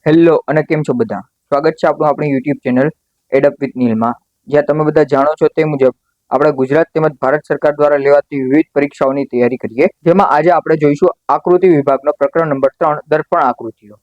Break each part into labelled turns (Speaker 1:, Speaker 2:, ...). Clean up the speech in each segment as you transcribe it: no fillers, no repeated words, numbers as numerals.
Speaker 1: Hello અને કેમ છો બધા? સ્વાગત છે આપણું આપણી યુટ્યુબ ચેનલ એડઅપ વિથ નીલમાં, જ્યાં તમે બધા જાણો છો તે મુજબ આપણે ગુજરાત તેમજ ભારત સરકાર દ્વારા લેવાતી વિવિધ પરીક્ષાઓની તૈયારી કરીએ, જેમાં આજે આપણે જોઈશું આકૃતિ વિભાગનો પ્રકરણ નંબર 3 દર્પણ આકૃતિઓ.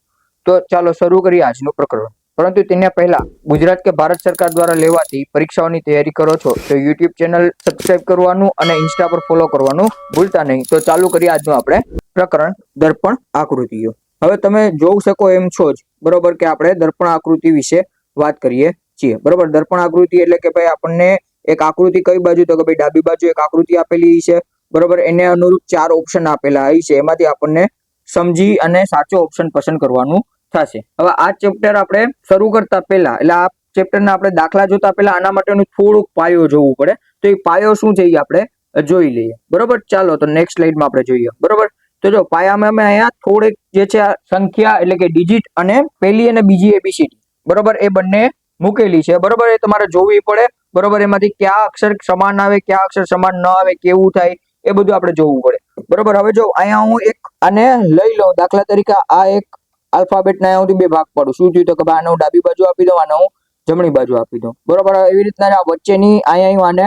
Speaker 1: તો ચાલો શરૂ કરીએ આજનું પ્રકરણ. પરંતુ તેના પહેલા ગુજરાત કે ભારત સરકાર દ્વારા લેવાતી પરીક્ષાઓની તૈયારી કરો છો તો યુટ્યુબ ચેનલ સબસ્ક્રાઇબ કરવાનું અને ઇન્સ્ટા પર ફોલો કરવાનું ભૂલતા નહીં. તો ચાલુ કરીએ આજનું આપણે પ્રકરણ દર્પણ આકૃતિઓ. હવે તમે જોઈ શકો એમ છો જ બરોબર કે આપણે દર્પણ આકૃતિ વિશે વાત કરીએ છીએ. બરોબર, દર્પણ આકૃતિ એટલે કે ભાઈ આપણને એક આકૃતિ કઈ બાજુ, તો કે ભાઈ ડાબી બાજુ એક આકૃતિ આપેલી છે. બરોબર, એને અનુરૂપ 4 ઓપ્શન આપેલા છે, એમાંથી આપણને સમજી અને સાચો ઓપ્શન પસંદ કરવાનું થશે. હવે આ ચેપ્ટર આપણે શરૂ કરતા પહેલા એટલે આ ચેપ્ટરના આપણે દાખલા જોતા પહેલા આના માટેનું થોડુંક પાયો જોવું પડે. તો એ પાયો શું છે એ આપણે જોઈ લઈએ. બરોબર, ચાલો તો નેક્સ્ટ સ્લાઇડમાં આપણે જોઈએ. બરોબર, તો જો પાયામાં અમે અહીંયા થોડીક જે છે સંખ્યા એટલે કે ડિજિટ અને પહેલી અને બીજી એબીસીડી બરોબર એ બંને મૂકેલી છે. બરોબર, એ તમારે જોવી પડે. બરોબર, એમાંથી કયા અક્ષર સમાન આવે, કયા અક્ષર સમાન ન આવે, કેવું થાય એ બધું આપણે જોવું પડે. બરોબર, હવે જો અહીંયા હું એક આને લઈ લઉં, દાખલા તરીકે આ એક આલ્ફાબેટના અહીંયા બે ભાગ પાડું. શું થયું તો કે આને હું ડાબી બાજુ આપી દઉં, આને હું જમણી બાજુ આપી દઉં. બરોબર, એવી રીતના આ વચ્ચેની અહીંયા આને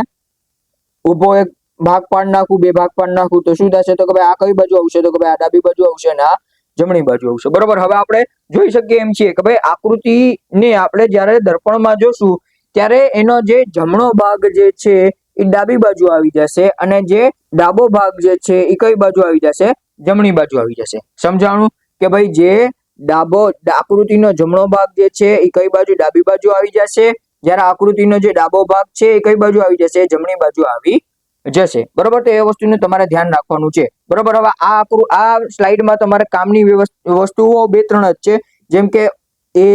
Speaker 1: ઉભો એક ભાગ પાડ નાખું, બે ભાગ પાડ નાખું, તો શું થશે તો કે ભાઈ આ કઈ બાજુ આવશે તો કે ભાઈ આ ડાબી બાજુ આવશે અને આ જમણી બાજુ આવશે. બરોબર, હવે આપણે જોઈ શકીએ એમ છીએ કે ભાઈ આકૃતિને આપણે જ્યારે દર્પણમાં જોશું ત્યારે એનો જે જમણો ભાગ જે છે એ ડાબી બાજુ આવી જશે અને જે ડાબો ભાગ જે છે એ કઈ બાજુ આવી જશે? જમણી બાજુ આવી જશે. સમજાણું કે ભાઈ જે આકૃતિનો જમણો ભાગ જે છે એ કઈ બાજુ? ડાબી બાજુ આવી જશે, જ્યારે આકૃતિનો જે ડાબો ભાગ છે એ કઈ બાજુ આવી જશે? જમણી બાજુ આવી જશે. બરોબર, તો એ વસ્તુનું તમારે ધ્યાન રાખવાનું છે. બરોબર, હવે આ સ્લાઇડમાં તમારે કામની વસ્તુઓ 2-3 જ છે, જેમ કે A,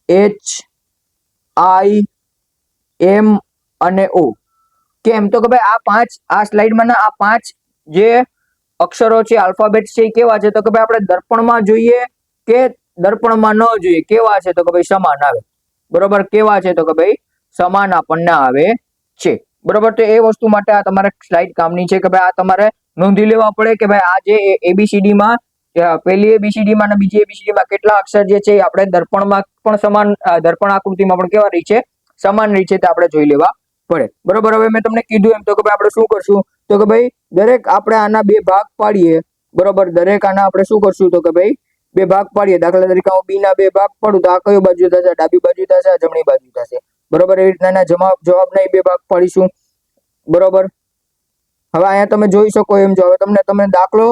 Speaker 1: H, I, M અને O. કેમ તો કે ભાઈ આ સ્લાઇડમાં આ 5 જે અક્ષરો છે, આલ્ફાબેટ છે, એ કેવા છે તો કે ભાઈ આપણે દર્પણમાં જોઈએ કે દર્પણમાં ન જોઈએ? કેવા છે તો કે ભાઈ સમાન આવે. બરોબર, કેવા છે તો કે ભાઈ સમાન આપણને આવે છે. બરોબર, તો એ વસ્તુ માટે આ તમારે સ્લાઇડ કામની છે કે ભાઈ આ તમારે નોંધી લેવા પડે કે ભાઈ આ જે એબીસીડી માં પહેલી એબીસીડી માં અને બીજી એબીસીડી માં કેટલા અક્ષર જે છે આપણે દર્પણમાં પણ સમાન, દર્પણ આકૃતિમાં પણ કેવા રહી છે? સમાન રહી છે, તે આપણે જોઈ લેવા પડે. બરોબર, હવે મેં તમને કીધું એમ તો કે ભાઈ આપણે શું કરશું તો કે ભાઈ દરેક આપણે આના 2 ભાગ પાડીએ. બરોબર, દરેક આના આપણે શું કરશું તો કે ભાઈ 2 ભાગ પાડીએ. દાખલા તરીકે હું બી ના 2 ભાગ પાડું તો આ કઈ બાજુ થશે? ડાબી બાજુ થશે, જમણી બાજુ થશે. બરોબર, એવી રીતના જવાબના 2 ભાગ પાડીશું. બરોબર, હવે અહીંયા તમે જોઈ શકો એમ છો. હવે તમને દાખલો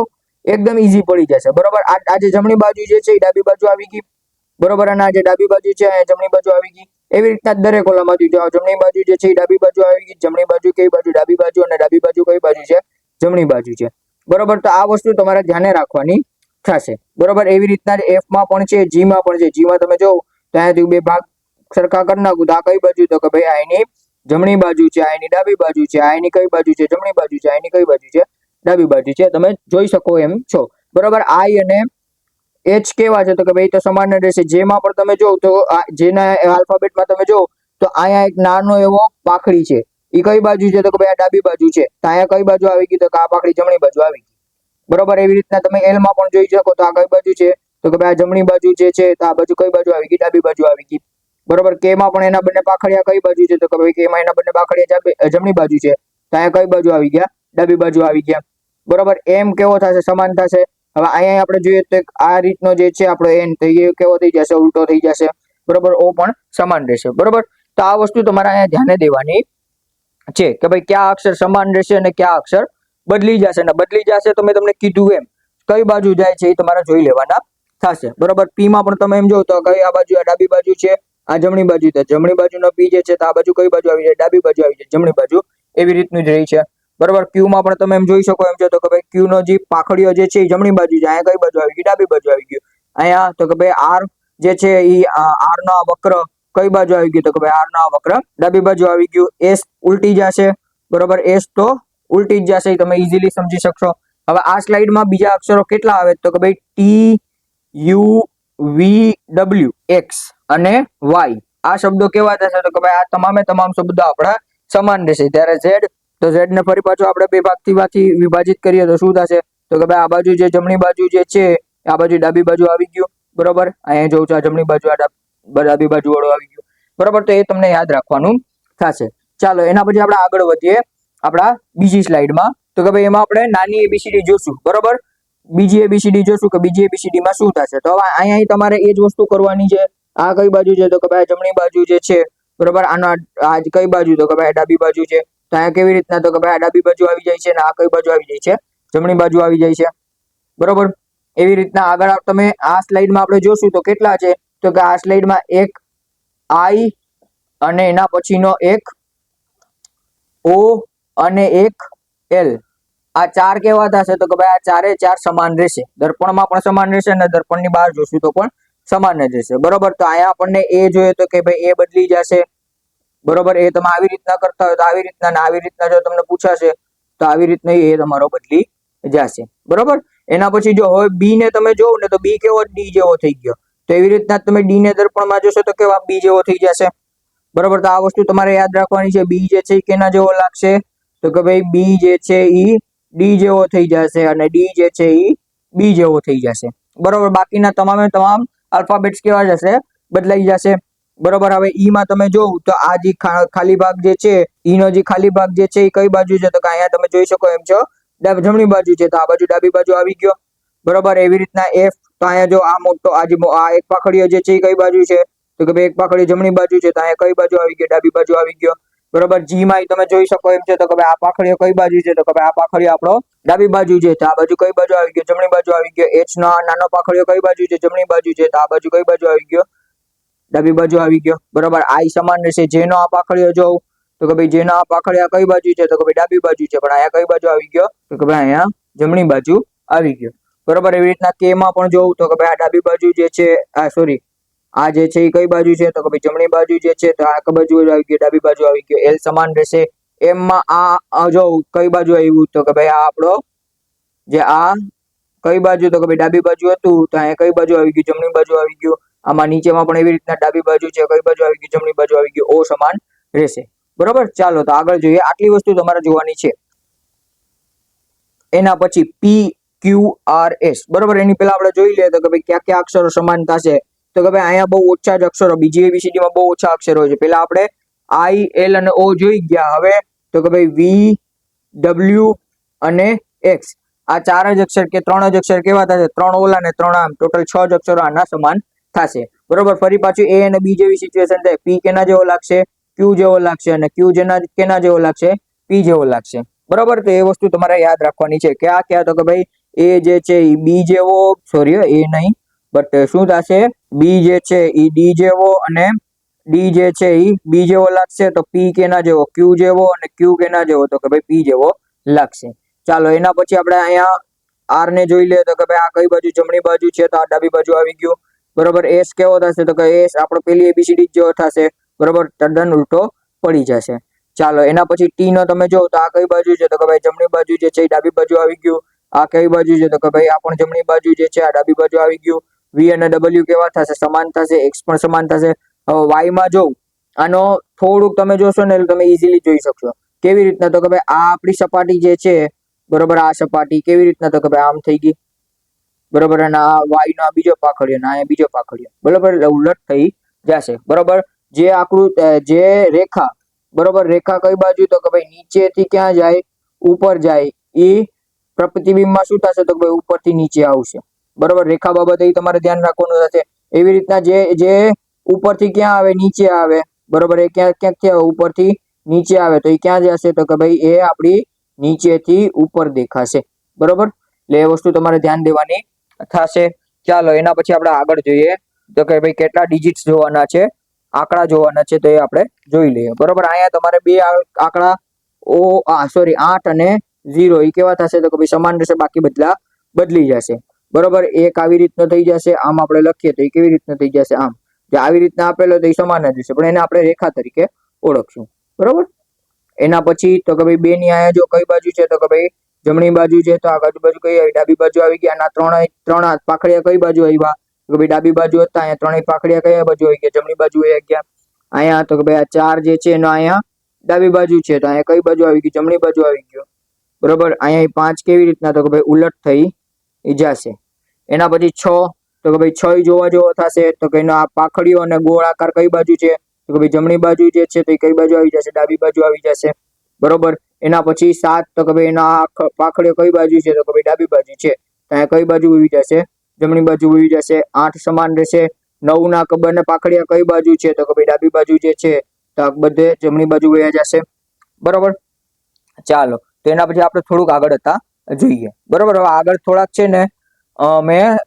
Speaker 1: એકદમ ઈઝી પડી જશે. બરોબર, આ જે જમણી બાજુ જે છે એ ડાબી બાજુ આવી ગઈ. બરોબર, અને આ જે ડાબી બાજુ છે એ જમણી બાજુ આવી ગઈ. એવી રીતના દરેક ઓલામાંથી જો જમણી બાજુ જે છે એ ડાબી બાજુ આવી ગઈ, જમણી બાજુ કઈ બાજુ? ડાબી બાજુ, અને ડાબી બાજુ કઈ બાજુ છે? જમણી બાજુ છે. બરોબર, તો આ વસ્તુ તમારે ધ્યાને રાખવાની થશે. બરોબર, એવી રીતના એફ માં પણ છે, જી માં પણ છે. જી માં તમે જો તો અહીંયાથી 2 ભાગ સરખા કરી નાખું તો આ કઈ બાજુ તો કે ભાઈ આ એની જમણી બાજુ છે, આ એની ડાબી બાજુ છે. આ એની કઈ બાજુ છે? જમણી બાજુ છે. આ એની કઈ બાજુ છે? ડાબી બાજુ છે. તમે જોઈ શકો એમ છો. બરોબર, આઈ અને એચ કેવા છે તો કે ભાઈ તો સમાન રહેશે. જેમાં પણ તમે જો તો જેના આલ્ફાબેટમાં તમે જો તો અહીંયા એક નાનો એવો પાખડી છે, એ કઈ બાજુ છે તો કે ભાઈ આ ડાબી બાજુ છે. તો અહીંયા કઈ બાજુ આવી ગઈ તો કે આ પાખડી જમણી બાજુ આવી ગઈ. બરોબર, એવી રીતના તમે એલ માં પણ જોઈ શકો તો આ કઈ બાજુ છે તો કે ભાઈ આ જમણી બાજુ જે છે, તો આ બાજુ કઈ બાજુ આવી ગઈ? ડાબી બાજુ આવી ગઈ. બરોબર, કે માં પણ એના બંને પાખડિયા કઈ બાજુ છે તો કે ભાઈ કે માં એના બંને પાખડિયા જમણી બાજુ છે. તો અહીંયા કઈ બાજુ આવી ગયા? ડાબી બાજુ આવી ગયા. બરોબર, એમ કેવો થશે? સમાન થશે. હવે અહીંયા આપણે જોઈએ તો આ રીતનો જે છે આપણો એન થઈ કેવો થઈ જશે? ઉલટો થઈ જશે. બરોબર, ઓ પણ સમાન રહેશે. બરોબર, તો આ વસ્તુ તમારે અહીંયા ધ્યાને દેવાની છે કે ભાઈ કયા અક્ષર સમાન રહેશે અને કયા અક્ષર બદલી જશે. અને બદલી જશે તો મેં તમને કીધું એમ કઈ બાજુ જાય છે એ તમારે જોઈ લેવાના થશે. બરોબર, પી માં પણ તમે એમ જો તો કઈ આ બાજુ? આ ડાબી બાજુ છે, આ જમણી બાજુ છે. જમણી બાજુનો પી જે છે તો આ બાજુ કઈ બાજુ આવી જાય? ડાબી બાજુ આવી જાય, જમણી બાજુ. એવી રીતનું જ રહી છે. બરોબર, ક્યુ માં પણ તમે એમ જોઈ શકો એમ છો તો કે ભાઈ ક્યુ નો જે પાખડીઓ જે છે એ જમણી બાજુ છે. અહીંયા કઈ બાજુ આવી ગઈ? ડાબી બાજુ આવી ગયું. અહીંયા તો કે ભાઈ આર જે છે એ આર નો વક્ર કઈ બાજુ આવી ગયું તો કે ભાઈ આર નો વક્ર ડાબી બાજુ આવી ગયું. એસ ઉલટી જશે. બરોબર, એસ તો ઉલટી જ જશે, તમે ઈઝીલી સમજી શકશો. હવે આ સ્લાઇડમાં બીજા અક્ષરો કેટલા આવે તો કે ભાઈ T, U, V, W, X અને વાય. આ શબ્દો કેવા થશે તો કે ભાઈ આ તમામ શબ્દો આપણા સમાન રહેશે. ત્યારે ઝેડ તો ઝેડ ને ફરી પાછું આપણે 2 ભાગથી વિભાજિત કરીએ તો શું થશે તો કે ભાઈ આ બાજુ જે જમણી બાજુ જે છે આ બાજુ ડાબી બાજુ આવી ગયું. બરોબર અહીંયા જોઉં છું આ જમણી બાજુ આ ડાબી બાજુ વાળો આવી ગયો બરોબર તો એ તમને યાદ રાખવાનું થશે ચાલો એના પછી આપણે આગળ વધીએ આપણા બીજી સ્લાઇડમાં તો કે ભાઈ એમાં આપણે નાની એબીસીડી જોશું બરોબર બીજી એબીસીડી જોશું કે બીજી એબીસીડી માં શું થશે તો હવે અહીંયા તમારે એ જ વસ્તુ કરવાની છે આ કઈ બાજુ છે તો કે ભાઈ જમણી બાજુ જે છે બરોબર આનો આ કઈ બાજુ તો કે ભાઈ ડાબી બાજુ છે તો અહીંયા કેવી રીતના તો કે ભાઈ આ ડાબી બાજુ આવી જાય છે અને આ કઈ બાજુ આવી જાય છે જમણી બાજુ આવી જાય છે બરોબર એવી રીતના આગળ તમે આ સ્લાઇડમાં આપણે જોશું તો કેટલા છે તો કે આ સ્લાઇડમાં એક આઈ અને એના પછીનો એક ઓ અને એક એલ આ ચાર કેવા થશે તો કે ભાઈ આ ચારે ચાર સમાન રહેશે દર્પણમાં પણ સમાન રહેશે અને દર્પણની બહાર જોશું તો પણ સમાન જ રહેશે બરોબર તો અહીંયા આપણને એ જોઈએ તો કે ભાઈ એ બદલી જશે બરોબર એ તમે આવી રીતના કરતા હોય તો આવી રીતના ને આવી રીતના જો તમને પૂછાશે તો આવી રીતના એ તમારો બદલી જશે બરોબર એના પછી જો હવે બી ને તમે જોવો ને તો બી કેવો ડી જેવો થઈ ગયો તો એવી રીતના તમે ડી ને દર્પણમાં જોશો તો કેવા બી જેવો થઈ જશે બરોબર તો આ વસ્તુ તમારે યાદ રાખવાની છે બી જે છે કેના જેવો લાગશે તો કે ભાઈ બી જે છે ઈ ડી જેવો થઈ જશે અને ડી જે છે ઈ બી જેવો થઈ જશે બરોબર બાકીના તમામે તમામ આલ્ફાબેટ્સ કેવા જશે બદલાઈ જશે બરોબર હવે ઈ માં તમે જોવ તો આ જે ખાલી ભાગ જે છે ઈ નો જે ખાલી ભાગ જે છે એ કઈ બાજુ છે તો કે અહીંયા તમે જોઈ શકો એમ છો જમણી બાજુ છે તો આ બાજુ ડાબી બાજુ આવી ગયો બરોબર એવી રીતના એફ તો અહીંયા જો આ મોટો આ એક પાખડીઓ જે છે એ કઈ બાજુ છે તો કે ભાઈ એક પાખડી જમણી બાજુ છે તો અહીંયા કઈ બાજુ આવી ગયો ડાબી બાજુ આવી ગયો બરોબર જી માં તમે જોઈ શકો એમ છે તો કે ભાઈ આ પાખડીઓ કઈ બાજુ છે તો કે ભાઈ આ પાખડીઓ આપણો ડાબી બાજુ છે તો આ બાજુ કઈ બાજુ આવી ગયો જમણી બાજુ આવી ગયો એચ નો નાનો પાખડીઓ કઈ બાજુ છે જમણી બાજુ છે તો આ બાજુ કઈ બાજુ આવી ગયો ડાબી બાજુ આવી ગયો બરોબર આઈ સમાન રહેશે જેનો આ પાખડીઓ જોઉં તો કે ભાઈ જેનો આ પાખડીઓ કઈ બાજુ છે તો કે ભાઈ ડાબી બાજુ છે પણ અહીંયા કઈ બાજુ આવી ગયો તો કે ભાઈ અહીંયા જમણી બાજુ આવી ગયો બરોબર એવી રીતના કે માં પણ જોઉં તો કે ભાઈ આ ડાબી બાજુ જે છે આ સોરી આ જે છે એ કઈ બાજુ છે તો કે ભાઈ જમણી બાજુ જે છે તો આ કઈ બાજુ આવી ગયો ડાબી બાજુ આવી ગયો એલ સમાન રહેશે એમ માં આ જો કઈ બાજુ આવ્યું તો કે ભાઈ આ આપણો જે આ કઈ બાજુ તો કે ભાઈ ડાબી બાજુ હતું તો અહીંયા કઈ બાજુ આવી ગયું જમણી બાજુ આવી ગયું આમાં નીચેમાં પણ એવી રીતના ડાબી બાજુ છે કઈ બાજુ આવી ગયું જમણી બાજુ આવી ગયું ઓ સમાન રહેશે બરોબર ચાલો તો આગળ જોઈએ આટલી વસ્તુ તમારે જોવાની છે એના પછી પી ક્યુ આર એસ બરોબર એની પહેલા આપણે જોઈ લઈએ તો કે ભાઈ ક્યાં ક્યાં અક્ષરો સમાન થશે તો કે ભાઈ અહીંયા બહુ ઓછા જ અક્ષરો બીજી એબીસીડી માં બહુ ઓછા અક્ષરો હોય છે પહેલા આપણે આઈ એલ અને ઓ જોઈ ગયા હવે તો કે ભાઈ વી ડબલ્યુ અને એક્સ આ ચાર જ અક્ષર કે ત્રણ જ અક્ષર કેવા થશે ત્રણ ઓલા ને ત્રણ આમ ટોટલ 6 જ અક્ષરો આના સમાન થશે બરોબર ફરી પાછું એ અને બી જેવી સિચ્યુએશન થાય પી કેના જેવો લાગશે ક્યુ જેવો લાગશે અને ક્યુ કેના જેવો લાગશે પી જેવો લાગશે બરોબર તો એ વસ્તુ તમારે યાદ રાખવાની છે ક્યાં તો કે ભાઈ એ જે છે એ બી જેવો સોરી એ નહીં બટ શું થશે બી જે છે એ ડી જેવો અને ડી જે છે એ બી જેવો લાગશે તો પી કેના જેવો ક્યુ જેવો અને ક્યુ કેના જેવો તો કે ભાઈ પી જેવો લાગશે ચાલો એના પછી આપણે અહીંયા આર ને જોઈ લઈએ તો કે ભાઈ આ કઈ બાજુ જમણી બાજુ છે તો આ ડાબી બાજુ આવી ગયું બરોબર એસ કેવો થશે તો કે એસ આપણો પેલી એબીસીડી જેવો થશે બરોબર તદ્દન ઉલટો પડી જશે ચાલો એના પછી ટી નો તમે જો તો આ કઈ બાજુ છે તો કે ભાઈ જમણી બાજુ જે છે એ ડાબી બાજુ આવી ગયું આ કઈ બાજુ છે તો કે ભાઈ આ પણ જમણી બાજુ જે છે આ ડાબી બાજુ આવી ગયું વી અને ડબલ્યુ કેવા થશે સમાન થશે એક્સ પણ સમાન થશે હવે વાય માં જો આનો થોડુંક તમે જોશો ને તમે ઇઝીલી જોઈ શકશો કેવી રીતના તો કે ભાઈ આ આપણી સપાટી જે છે બરોબર આ સપાટી કેવી રીતના તો કે ભાઈ આમ થઈ ગઈ બરોબર અને આ વાય નો બીજો પાખડીયો ને આ બીજો પાખડીયો બરોબર ઉલટ થઈ જશે બરોબર જે આકૃતિ જે રેખા બરોબર રેખા કઈ બાજુ તો કે ભાઈ નીચેથી ક્યાં જાય ઉપર જાય એ પ્રતિબિંબમાં શું થશે તો ભાઈ ઉપરથી નીચે આવશે બરોબર રેખા બાબતે તમારે ધ્યાન રાખવાનું થશે એવી રીતના જે ઉપરથી ક્યાં આવે નીચે આવે બરોબર એ ક્યાંથી આવે ઉપરથી નીચે આવે તો એ ક્યાં જશે તો કે ભાઈ એ આપણી નીચેથી ઉપર દેખાશે બરોબર એટલે એ વસ્તુ તમારે ધ્યાન દેવાની થશે ચાલો એના પછી આપણે આગળ જોઈએ તો કે ભાઈ કેટલા ડિજિટ્સ જોવાના છે આંકડા જોવાના છે તો એ આપણે જોઈ લઈએ બરોબર અહીંયા તમારે બે આંકડા 8 અને 0 એ કેવા થશે તો કે ભાઈ સમાન રહેશે બાકી બદલી જશે બરોબર એક આવી રીતનો થઈ જશે આમ આપણે લખીએ તો એ કેવી રીતના થઈ જશે આમ જે આવી રીતના આપેલો તો એ સમાન જ રહેશે પણ એને આપણે રેખા તરીકે ઓળખશું બરોબર એના પછી તો કે ભાઈ બે ની અહીંયા જો કઈ બાજુ છે તો કે ભાઈ જમણી બાજુ છે તો આ બાજુ કઈ આવી ડાબી બાજુ આવી ગયા આના ત્રણ પાખડિયા કઈ બાજુ આવ્યા તો કે ભાઈ ડાબી બાજુ હતા અહીંયા ત્રણેય પાખડિયા કઈ બાજુ આવી ગયા જમણી બાજુ આવી ગયા અહીંયા તો કે ભાઈ આ ચાર જે છે એનો અહીંયા ડાબી બાજુ છે તો અહીંયા કઈ બાજુ આવી ગયું જમણી બાજુ આવી ગયો બરોબર અહીંયા 5 કેવી રીતના તો કે ભાઈ ઉલટ થઈ જશે એના પછી 6 તો કે ભાઈ 6 જોવા જેવો થશે. તો કે એનો આ પાખડીઓ અને ગોળાકાર કઈ બાજુ છે? તો કે ભાઈ જમણી બાજુ જે છે તે કઈ બાજુ આવી જશે? ડાબી બાજુ આવી જશે. બરોબર. એના પછી 7, તો કે ભાઈ એના પાખડીઓ કઈ બાજુ છે? તો કે ભાઈ ડાબી બાજુ છે. તો અહીંયા કઈ બાજુ આવી જશે? જમણી બાજુ આવી જશે. 8 સમાન રહેશે. 9 ના બંને પાખડીયા કઈ બાજુ છે? તો કે ભાઈ ડાબી બાજુ જે છે તો બધે જમણી બાજુ વયા જશે. બરોબર. ચાલો, તો એના પછી આપણે થોડુંક આગળ હતા જોઈએ. બરોબર. હવે આગળ થોડાક છે ને મેં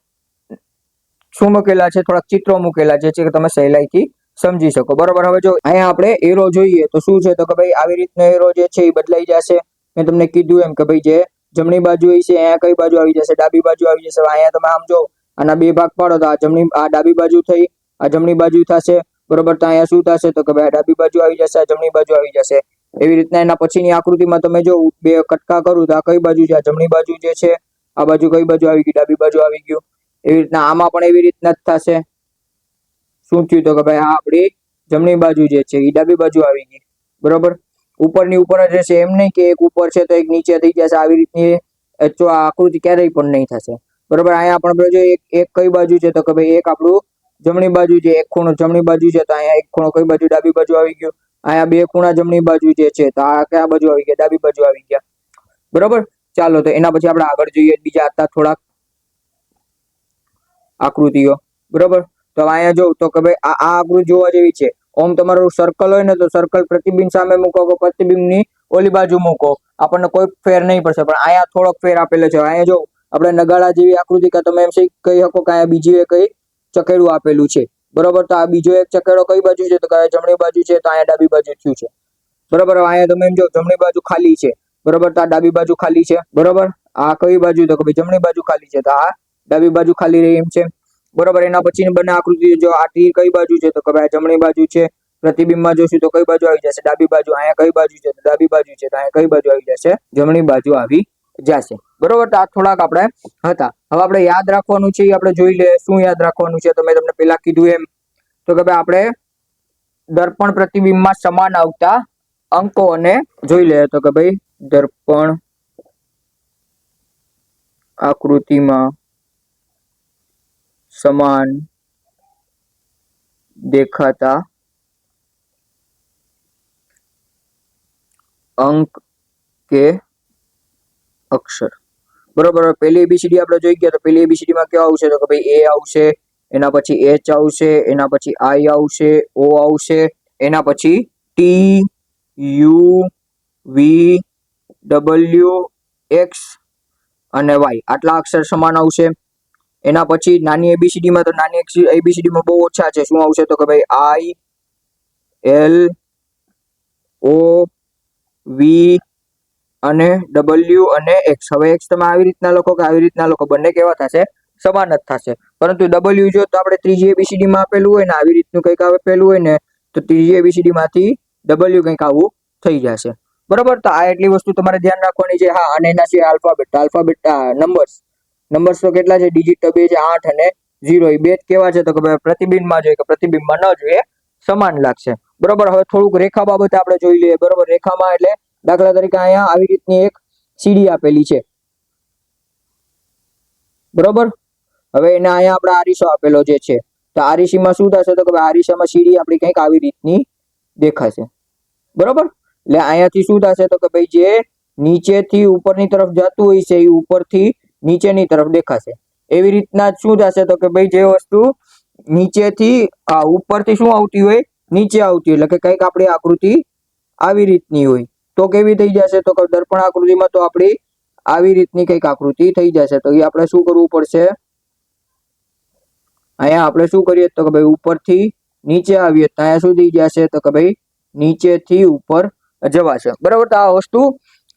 Speaker 1: શું મૂકેલા છે, થોડાક ચિત્રો મૂકેલા છે કે તમે સહેલાઈથી સમજી શકો. બરોબર. હવે જો અહીંયા આપણે એરો જોઈએ તો શું છે? તો કે ભાઈ આવી રીતનો એરો જે છે એ બદલાઈ જશે. મેં તમને કીધું એમ કે ભાઈ જે જમણી બાજુ છે અહીંયા કઈ બાજુ આવી જશે? ડાબી બાજુ આવી જશે. અહીંયા તમે આમ જો આના 2 ભાગ પાડો તો આ ડાબી બાજુ થઈ, આ જમણી બાજુ થશે. બરોબર. તો અહીંયા શું થશે? તો કે ભાઈ ડાબી બાજુ આવી જશે, આ જમણી બાજુ આવી જશે. એવી રીતના એના પછીની આકૃતિમાં તમે જો 2 કટકા કરું તો આ કઈ બાજુ છે? આ જમણી બાજુ જે છે. આ બાજુ કઈ બાજુ આવી ગયું? ડાબી બાજુ આવી ગયું. એવી રીતના આમાં પણ એવી રીતના જ થશે. શું થયું? તો કે ભાઈ આ આપણી જમણી બાજુ જે છે એ ડાબી બાજુ આવી ગઈ. બરોબર. ઉપરની ઉપર જ રહેશે, એમ નહીં કે એક ઉપર છે તો એક નીચે થઈ જશે. આવી રીતની આકૃતિ ક્યારેય પણ નહીં થશે. બરોબર. અહીંયા પણ જો એક કઈ બાજુ છે? તો કે ભાઈ એક આપણું જમણી બાજુ છે, એક ખૂણો જમણી બાજુ છે. તો અહીંયા એક ખૂણો કઈ બાજુ? ડાબી બાજુ આવી ગયો. અહીંયા 2 ખૂણા જમણી બાજુ જે છે તો આ કયા બાજુ આવી ગયા? ડાબી બાજુ આવી ગયા. બરોબર. ચાલો, તો એના પછી આપણે આગળ જોઈએ બીજા હતા થોડાક આકૃતિઓ. બરોબર. તો અહીંયા જો તો કે ભાઈ આ આકૃતિ જોવા જેવી છે. ઓમ તમારું સર્કલ હોય ને તો સર્કલ પ્રતિબિંબ સામે મૂકો કે પ્રતિબિંબની ઓલી બાજુ મૂકો, આપણને કોઈ ફેર નહીં પડશે. પણ અહીંયા થોડોક ફેર આપેલો છે. અહીંયા જો આપણે નગાડા જેવી આકૃતિ કે તમે એમ કહી શકો કે અહીંયા બીજી કઈ ચકેડું આપેલું છે. બરોબર. તો આ બીજો એક ચકેડો કઈ બાજુ છે? તો કે જમણી બાજુ છે. તો અહીંયા ડાબી બાજુ થયું છે. બરોબર. અહીંયા તમે એમ જો જમણી બાજુ ખાલી છે. બરોબર. તો આ ડાબી બાજુ ખાલી છે. બરોબર. આ કઈ બાજુ? તો કે ભાઈ જમણી બાજુ ખાલી છે. તો આ ડાબી બાજુ ખાલી રહી એમ છે. બરોબર. એના પછી બંને આકૃતિ જો આ તીર કઈ બાજુ છે? તો કે ભાઈ જમણી બાજુ છે. પ્રતિબિંબમાં જોશું તો કઈ બાજુ આવી જશે? ડાબી બાજુ. અહીંયા કઈ બાજુ છે? તો ડાબી બાજુ છે. તો અહીંયા કઈ બાજુ આવી જશે? જમણી બાજુ આવી જશે. બરોબર. તો આ થોડાક આપણે હતા. હવે આપણે યાદ રાખવાનું છે, આપણે જોઈ લે શું યાદ રાખવાનું છે. તો મેં તમને પેલા કીધું એમ તો કે ભાઈ આપણે દર્પણ પ્રતિબિંબમાં સમાન આવતા અંકો અને જોઈ લે. તો કે ભાઈ દર્પણ આકૃતિમાં સમાન દેખાતા અંક કે અક્ષર. બરોબર. પહેલી એબીસીડી આપણે જોઈ ગયા. તો પહેલી એબીસીડી માં કેવા આવશે? તો કે ભાઈ એ આવશે, એના પછી એચ આવશે, એના પછી આઈ આવશે, ઓ આવશે, એના પછી T, U, V, W, X અને વાય આટલા અક્ષર સમાન આવશે. એના પછી નાની એબીસીડી માં તો નાની એબીસીડી માં બહુ ઓછા છે. શું આવશે? તો કે ભાઈ આઈ, એલ, ઓ, વી અને ડબલ્યુ અને એક્સ. હવે એક્સ તમે આવી રીતના લખો કે આવી રીતના લખો, બંને કેવા થશે? સમાન જ થશે. પરંતુ ડબલ્યુ જો તો આપણે ત્રીજી એબીસીડી માં આપેલું હોય ને આવી રીતનું કંઈક આપેલું હોય ને તો ત્રીજી એબીસીડી માંથી ડબલ્યુ કંઈક આવું થઈ જશે. બરોબર. તો આ એટલી વસ્તુ તમારે ધ્યાન રાખવાની છે. હા, અને એના સિવાય આલ્ફાબેટ નંબર્સ તો કેટલા છે? ડિજિટ તો 2 છે, 8 અને 0. એ 2 જ કેવા છે? તો કે ભાઈ પ્રતિબિંબમાં જોઈએ કે પ્રતિબિંબમાં ન જોઈએ, સમાન લાગશે. બરોબર. હવે થોડુંક રેખા બાબતે આપણે જોઈ લઈએ. બરોબર. રેખામાં એટલે દાખલા તરીકે અહીંયા આવી રીતની એક સીડી આપેલી છે. બરોબર. હવે એને અહીંયા આપણે આરીસો આપેલો જે છે. તો આરીસીમાં શું થશે? તો કે આરીસામાં સીડી આપણી કંઈક આવી રીતની દેખાશે. બરોબર. એટલે અહીંયાથી શું થશે? તો કે ભાઈ જે નીચેથી ઉપરની તરફ જતું હોય છે એ ઉપરથી નીચેની તરફ દેખાશે. એવી રીતના શું થશે? તો કે ભાઈ જે વસ્તુ નીચેથી ઉપરથી શું આવતી હોય? નીચે આવતી હોય. એટલે કે કંઈક આપણી આકૃતિ આવી રીતની હોય તો કેવી થઈ જશે? તો કે દર્પણ આકૃતિમાં તો આપણી આવી રીતની કંઈક આકૃતિ થઈ જશે. તો એ આપણે શું કરવું પડશે? અહીંયા આપણે શું કરીએ? તો કે ભાઈ ઉપરથી નીચે આવીએ તો અહીંયા શું થઈ જશે? તો કે ભાઈ નીચેથી ઉપર જવાશે. બરાબર. તો આ વસ્તુ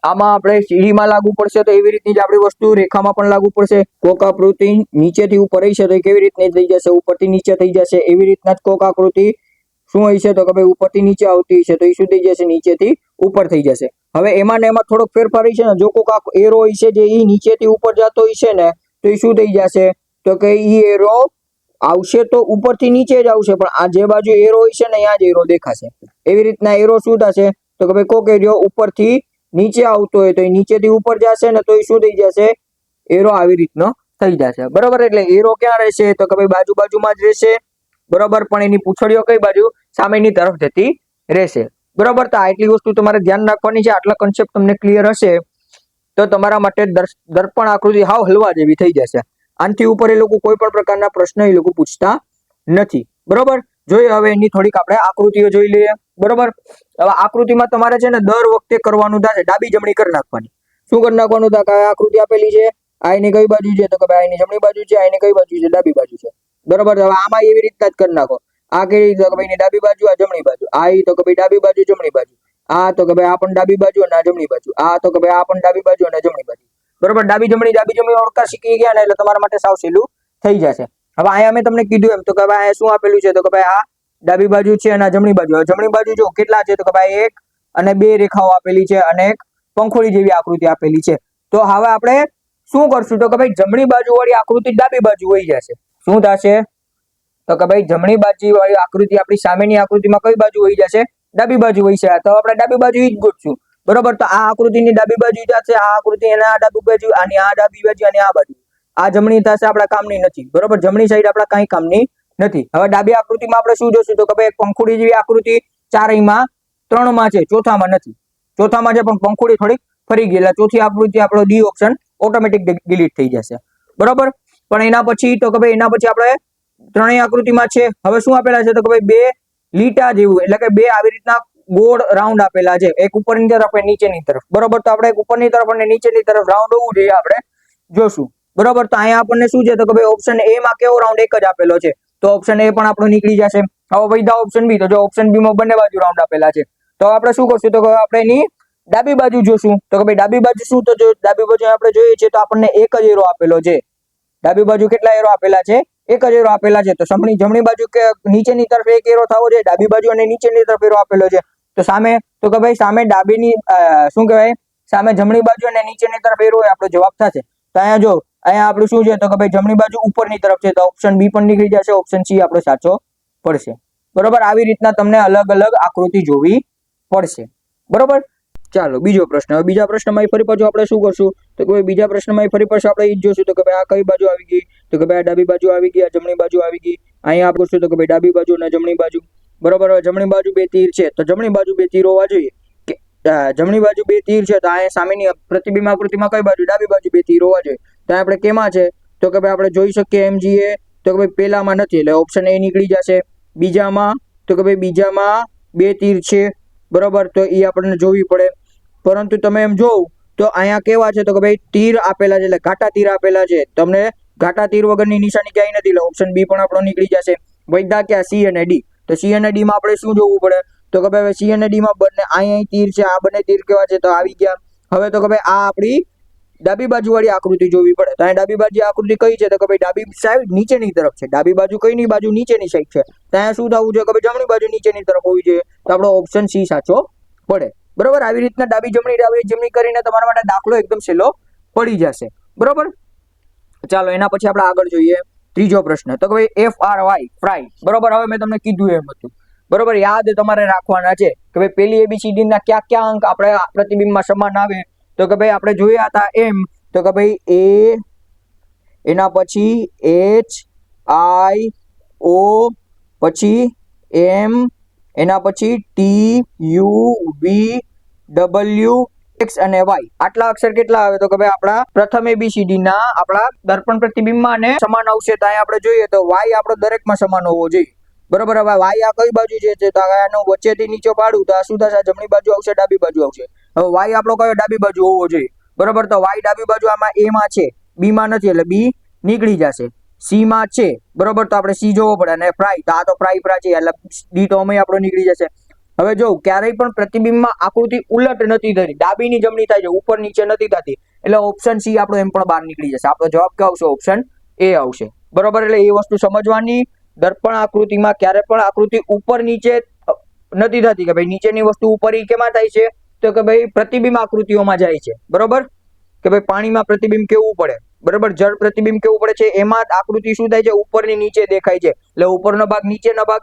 Speaker 1: આમાં આપણે સીડીમાં લાગુ પડશે તો એવી રીતની જ આપણી વસ્તુ રેખામાં પણ લાગુ પડશે. કોક આકૃતિ નીચેથી ઉપર રહી છે તો કેવી રીતની થઈ જશે? ઉપરથી નીચે થઈ જશે. એવી રીતના જ કોક આકૃતિ શું હોય છે? તો કે ભાઈ ઉપરથી નીચે આવતી છે તો એ શું થઈ જશે? નીચેથી ઉપર થઈ જશે. હવે એમાં ને એમાં થોડોક ફેરફાર છે ને. જો કોક એરો હોય છે જે ઈ નીચેથી ઉપર જતો હોય છે ને તો એ શું થઈ જશે? તો કે ઈ એરો આવશે તો ઉપરથી નીચે જ આવશે, પણ આ જે બાજુ એરો હોય છે ને અહીંયા જ એરો દેખાશે. એવી રીતના એરો શું થશે? તો કે ભાઈ કોક એરો ઉપરથી નીચે આવતો હોય તો એ નીચેથી ઉપર જશે ને તો એ શું થઈ જશે? એરો આવી રીતનો થઈ જશે, બરોબર. એટલે એરો ક્યાં રહેશે તો કે ભાઈ બાજુ બાજુમાં જ રહેશે, બરોબર. પણ એની પૂંછડીઓ કઈ બાજુ સામેની તરફ જતી રહેશે, બરોબર. તો આટલી વસ્તુ તમારે ધ્યાન રાખવાની છે. આટલા કન્સેપ્ટ તમને ક્લિયર હશે તો તમારા માટે દર્પણ આકૃતિ હાવ હલવા જેવી થઈ જશે. આનાથી ઉપર એ લોકો કોઈ પણ પ્રકારના પ્રશ્ન એ લોકો પૂછતા નથી, બરોબર. જોઈએ હવે એની થોડીક આપણે આકૃતિઓ જોઈ લઈએ, બરોબર. હવે આકૃતિમાં તમારે છે ને દર વખતે કરવાનું થશે ડાબી જમણી કરી નાખવાની. શું કરી નાખવાનું થાય કે આકૃતિ આપેલી છે, આ એની કઈ બાજુ છે તો કે ભાઈ એની જમણી બાજુ છે, આ એની કઈ બાજુ છે ડાબી બાજુ છે, બરોબર. હવે આમાં એવી રીતના જ કરી નાખો. આ કઈ તો કે ભાઈ ડાબી બાજુ, આ જમણી બાજુ, આ તો કે ભાઈ ડાબી બાજુ જમણી બાજુ, આ તો કે ભાઈ આ પણ ડાબી બાજુ અને આ જમણી બાજુ, આ તો કે ભાઈ આ પણ ડાબી બાજુ અને જમણી બાજુ, બરોબર. ડાબી જમણી ઓળખા શીખી ગયા ને એટલે તમારા માટે સાવ સહેલું થઈ જશે. હવે અહીંયા મેં તમને કીધું એમ તો કે ભાઈ શું આપેલું છે તો કે ભાઈ આ ડાબી બાજુ છે અને આ જમણી બાજુ. હવે જમણી બાજુ જો કેટલા છે તો કે ભાઈ 1 અને 2 રેખાઓ આપેલી છે અને એક પંખોળી જેવી આકૃતિ આપેલી છે. તો હવે આપણે શું કરશું તો કે ભાઈ જમણી બાજુ વાળી આકૃતિ ડાબી બાજુ વહી જશે. શું થશે તો કે ભાઈ જમણી બાજુ વાળી આકૃતિ આપણી સામેની આકૃતિમાં કઈ બાજુ વહી જશે, ડાબી બાજુ વહી જશે. તો આપણે ડાબી બાજુ જ ગોતશું, બરોબર. તો આ આકૃતિની ડાબી બાજુ થશે, આ આકૃતિ એના ડાબી બાજુ, આની આ ડાબી બાજુ અને આ બાજુ. આ જમણી થશે આપણા કામની નથી, બરોબર. જમણી સાઈડ આપણા કઈ કામની નથી. હવે ડાબી આકૃતિમાં આપણે શું જોશું તો કે ભાઈ પંખોળી જેવી આકૃતિ ચારેયમાં 3માં છે, ચોથામાં નથી. ચોથામાં છે પણ પંખોળી થોડીક ફરી ગઈ એટલે ચોથી આકૃતિ આપણો ડી ઓપ્શન ઓટોમેટિક ડિલીટ થઈ જશે, બરોબર. પણ એના પછી તો કે ભાઈ એના પછી આપણે ત્રણેય આકૃતિમાં છે. હવે શું આપેલા છે તો કે ભાઈ 2 લીટા જેવું એટલે કે 2 આવી રીતના ગોળ રાઉન્ડ આપેલા છે, એક ઉપરની તરફ અને નીચેની તરફ, બરોબર. તો આપણે એક ઉપરની તરફ અને નીચેની તરફ રાઉન્ડ હોવું જોઈએ આપણે જોશું, બરોબર. તો અહીંયા આપણને શું છે તો કે ભાઈ ઓપ્શન એ માં કેવો રાઉન્ડ એક જ આપેલો છે તો ઓપ્શન એ પણ આપણો નીકળી જશે. હવે વૈધા ઓપ્શન બી, તો જો ઓપ્શન બી માં બંને બાજુ રાઉન્ડ આપેલા છે તો આપણે શું કરશું તો કે આપણે એની ડાબી બાજુ જોશું. તો કે ભાઈ ડાબી બાજુ શું, તો જો ડાબી બાજુ આપણે જોઈએ છીએ તો આપણને એક જ એરો આપેલો છે. ડાબી બાજુ કેટલા એરો આપેલા છે, એક જ એરો આપેલા છે. તો જમણી બાજુ કે નીચેની તરફ એક એરો થવો જોઈએ, ડાબી બાજુ અને નીચેની તરફ એરો આપેલો છે. તો સામે તો કે ભાઈ સામે ડાબીની શું કહેવાય સામે જમણી બાજુ અને નીચેની તરફ એરો આપણો જવાબ થશે. તો અહીંયા જો અહીંયા આપણું શું છે તો કે ભાઈ જમણી બાજુ ઉપરની તરફ છે તો ઓપ્શન બી પણ નીકળી જશે, ઓપ્શન સી આપણો સાચો પડશે, બરોબર. આવી રીતના તમને અલગ અલગ આકૃતિ જોવી પડશે, બરોબર. ચાલો બીજો પ્રશ્ન. હવે બીજા પ્રશ્નમાં ફરી પાછું આપણે શું કરશું તો કે બીજા પ્રશ્નમાં ફરી પાછું આપણે એ જ જોશું તો કે ભાઈ આ કઈ બાજુ આવી ગઈ તો કે ભાઈ આ ડાબી બાજુ આવી ગઈ, આ જમણી બાજુ આવી ગઈ. અહીંયા આપણે કરશું તો કે ભાઈ ડાબી બાજુ અને જમણી બાજુ, બરોબર. હવે જમણી બાજુ 2 તીર છે તો જમણી બાજુ 2 તીર હોવા જોઈએ કે જમણી બાજુ 2 તીર છે તો અહીંયા સામેની પ્રતિબિંબ આકૃતિમાં કઈ બાજુ ડાબી બાજુ 2 તીર હોવા જોઈએ. તો આપણે કેમાં છે તો કે ભાઈ આપણે જોઈ શકીએ એમ જીએ તો કે ભાઈ પહેલામાં નથી એટલે ઓપ્શન એ નીકળી જશે. બીજામાં તો કે ભાઈ બીજામાં 2 તીર છે, બરોબર. તો એ આપણને જોવી પડે. પરંતુ તમે એમ જોવ તો અહીંયા કેવા છે તો કે ભાઈ તીર આપેલા છે એટલે ઘાટા તીર આપેલા છે, તમને ઘાટા તીર વગરની નિશાની ક્યાંય નથી એટલે ઓપ્શન બી પણ આપણો નીકળી જશે. વૈધા ક્યાં સી અને ડી, તો સી અને ડી માં આપણે શું જોવું પડે તો કે ભાઈ સી અને ડી માં બંને અહીંયા તીર છે, આ બંને તીર કેવા છે તો આવી ગયા. હવે તો કે ભાઈ આ આપણી ડાબી બાજુ વાળી આકૃતિ જોવી પડે. તો અહીં ડાબી બાજુ આકૃતિ કઈ છે તો કે ભાઈ ડાબી સાઈડ નીચેની તરફ છે, ડાબી બાજુ કઈની બાજુ નીચેની સાઈડ છે. ત્યાં શું થવું જોઈએ કે ભાઈ જમણી બાજુ નીચેની તરફ હોવી જોઈએ તો આપણો ઓપ્શન સી સાચો પડે, બરોબર. આવી રીતના ડાબી જમણી કરીને તમારા માટે દાખલો એકદમ સહેલો પડી જશે, બરોબર. ચાલો એના પછી આપણે આગળ જોઈએ ત્રીજો પ્રશ્ન તો કે ભાઈ FRY ફ્રાય, બરોબર. હવે મેં તમને કીધું એમ હતું, બરોબર. યાદ તમારે રાખવાના છે કે ભાઈ પેલી ABCD ના કયા અંક આપણે પ્રતિબિંબમાં સમાન આવે તો કે ભાઈ આપણે જોયા હતા એમ તો કે ભાઈ A એના પછી HIO પછી M એના પછી TUVW X અને Y. આટલા અક્ષર કેટલા આવે તો કે ભાઈ આપણા પ્રથમ ABCD ના આપણા દર્પણ પ્રતિબિંબમાં ને સમાન આવશે. તો અહીંયા આપણે જોઈએ તો Y આપણો દરેકમાં સમાન હોવો જોઈએ, બરોબર. હવે Y આ કઈ બાજુ છે તો આનો વચ્ચેથી નીચે પાડું તો આ શું થશે, જમણી બાજુ આવશે ડાબી બાજુ આવશે. હવે Y આપણો કયો ડાબી બાજુ હોવો જોઈએ, બરોબર. તો Y ડાબી બાજુ આમાં A માં છે, B માં નથી એટલે B નીકળી જશે. C માં છે, બરોબર. તો આપણે C જોવો પડે અને ફ્રાય તો આ તો ફ્રાય છે એટલે D તો અમે આપણો નીકળી જશે. હવે જો ક્યારેય પણ પ્રતિબિંબમાં આકૃતિ ઉલટ નથી થતી, ડાબીની જમણી થાય છે, ઉપર નીચે નથી થતી એટલે ઓપ્શન સી આપણો એમ પણ બહાર નીકળી જશે. આપણો જવાબ કયો આવશે, ઓપ્શન એ આવશે, બરોબર. એટલે એ વસ્તુ સમજવાની, દર્પણ આકૃતિમાં ક્યારે પણ આકૃતિ ઉપર નીચે નથી થતી કે ભાઈ નીચેની વસ્તુ ઉપર કેમાં થાય છે તો કે ભાઈ પ્રતિબિંબ આકૃતિઓમાં જાય છે, બરોબર. કે ભાઈ પાણીમાં પ્રતિબિંબ કેવું પડે, બરોબર. જળ પ્રતિબિંબ કેવું પડે છે એમાં આકૃતિ શું થાય છે ઉપરની નીચે દેખાય છે એટલે ઉપરનો ભાગ